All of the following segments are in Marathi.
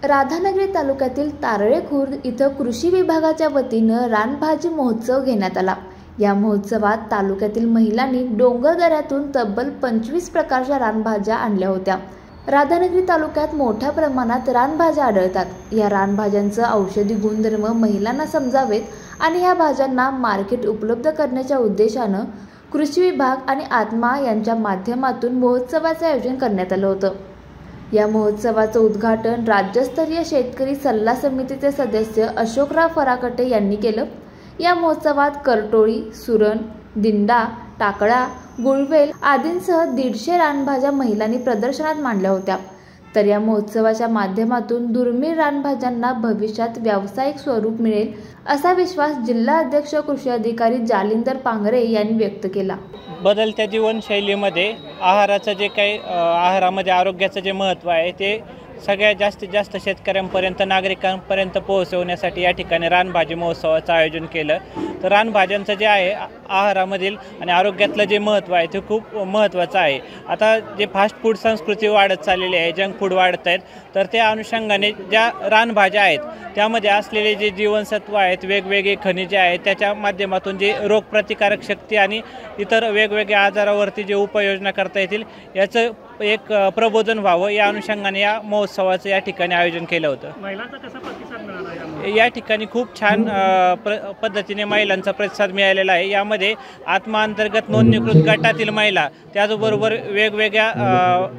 राधानगरी तालुक्यातील तारळे खुर्द इथं कृषी विभागाच्या वतीनं रानभाजी महोत्सव घेण्यात आला। या महोत्सवात तालुक्यातील महिलांनी डोंगरदऱ्यातून तब्बल 25 प्रकारच्या रानभाज्या आणल्या होत्या। राधानगरी तालुक्यात मोठ्या प्रमाणात रानभाज्या आढळतात। या रानभाज्यांचं औषधी गुणधर्म महिलांना समजावेत आणि या भाज्यांना मार्केट उपलब्ध करण्याच्या उद्देशानं कृषी विभाग आणि आत्मा यांच्या माध्यमातून महोत्सवाचे आयोजन करण्यात आलं होतं। या महोत्सवाचं उद्घाटन राज्यस्तरीय शेतकरी सल्ला समितीचे सदस्य अशोकराव फराकटे यांनी केलं। या महोत्सवात करटोळी, सुरण, दिंडा, टाकळा, गुळवेल आदींसह 150 रानभाज्या महिलांनी प्रदर्शनात मांडल्या होत्या। तर या महोत्सवाच्या माध्यमातून दुर्मिळ रानभाज्यांना भविष्यात व्यावसायिक स्वरूप मिळेल असा विश्वास जिल्हा अध्यक्ष कृषी अधिकारी जालिंदर पांगरे यांनी व्यक्त केला। बदलत्या जीवनशैलीमध्ये आहाराचं जे काही आहारामध्ये आरोग्याचं जे महत्त्व आहे ते सगळ्यात जास्तीत जास्त शेतकऱ्यांपर्यंत नागरिकांपर्यंत पोहोचवण्यासाठी या ठिकाणी रानभाजी महोत्सवाचं आयोजन केलं। तर रानभाज्यांचं जे आहे आहारामधील आणि आरोग्यातलं जे महत्त्व आहे ते खूप महत्त्वाचं आहे। आता जे फास्ट फूड संस्कृती वाढत चाललेली आहे, जंक फूड वाढत आहेत, तर त्या अनुषंगाने ज्या रानभाज्या आहेत त्यामध्ये असलेले जे जीवनसत्व आहेत, वेगवेगळे खनिजे आहेत, त्याच्या माध्यमातून जे रोगप्रतिकारक शक्ती आणि इतर वेगवेगळ्या आजारावरती जे उपाययोजना करता येतील याचं एक प्रबोधन व्हावं या अनुषंगाने या महोत्सवाचं या ठिकाणी आयोजन केलं होतं। महिलांचा कसा प्रतिसाद मिळाला? या ठिकाणी खूप छान पद्धतीने महिलांचा प्रतिसाद मिळालेला आहे। यामध्ये आत्मा अंतर्गत नोंदणीकृत गटातील महिला त्याचबरोबर वेगवेगळ्या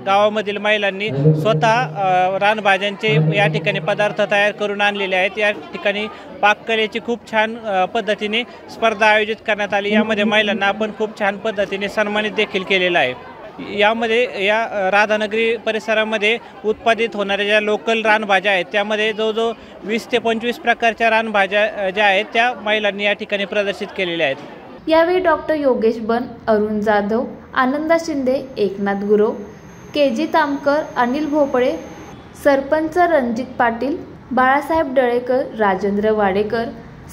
गावामधील महिलांनी स्वतः रानभाज्यांचे या ठिकाणी पदार्थ तयार करून आणलेले आहेत। या ठिकाणी पाककलेची खूप छान पद्धतीने स्पर्धा आयोजित करण्यात आली। यामध्ये महिलांना आपण खूप छान पद्धतीने सन्मानित देखील केलेलं आहे। यामध्ये या राधानगरी परिसरामध्ये उत्पादित होणाऱ्या ज्या लोकल रानभाज्या आहेत त्यामध्ये जवळजवळ 20 ते 25 प्रकारच्या रानभाज्या ज्या आहेत त्या महिलांनी या ठिकाणी प्रदर्शित केलेल्या आहेत। यावेळी डॉक्टर योगेश बन, अरुण जाधव, आनंदा शिंदे, एकनाथ गुरव, केजी तामकर, अनिल भोपळे, सरपंच रणजित पाटील, बाळासाहेब डळेकर, राजेंद्र वाडेकर,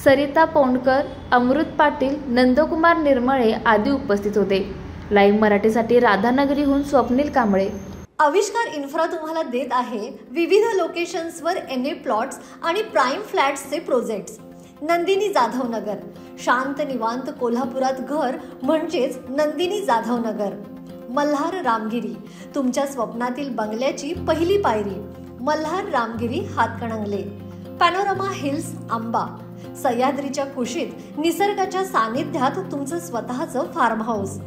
सरिता पोंडकर, अमृत पाटील, नंदकुमार निर्मळे आदी उपस्थित होते। लाईव्ह मराठीसाठी राधानगरीहून स्वप्नील कांबळे। आविष्कार इन्फ्रा तुम्हाला देत आहे विविध लोकेशन्सवर NA प्लॉट्स आणि प्राइम फ्लॅट्सचे प्रोजेक्ट्स। नंदिनी जाधव नगर, शांत निवांत कोल्हापुरात घर म्हणजेच नंदिनी जाधव नगर। मल्हार रामगिरी, तुमच्या स्वप्नातील बंगल्याची पहिली पायरी। मल्हार रामगिरी हातकणंगले। पॅनोरामा हिल्स आंबा, सह्याद्रीच्या कुशीत निसर्गाच्या सानिध्यात तुमचं स्वतःचं farm house.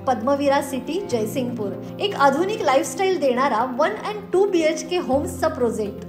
Padmavira city Jaysingpur, एक आधुनिक लाईफस्टाईल देणारा 1 and 2 BHK होम्सचा प्रोजेक्ट।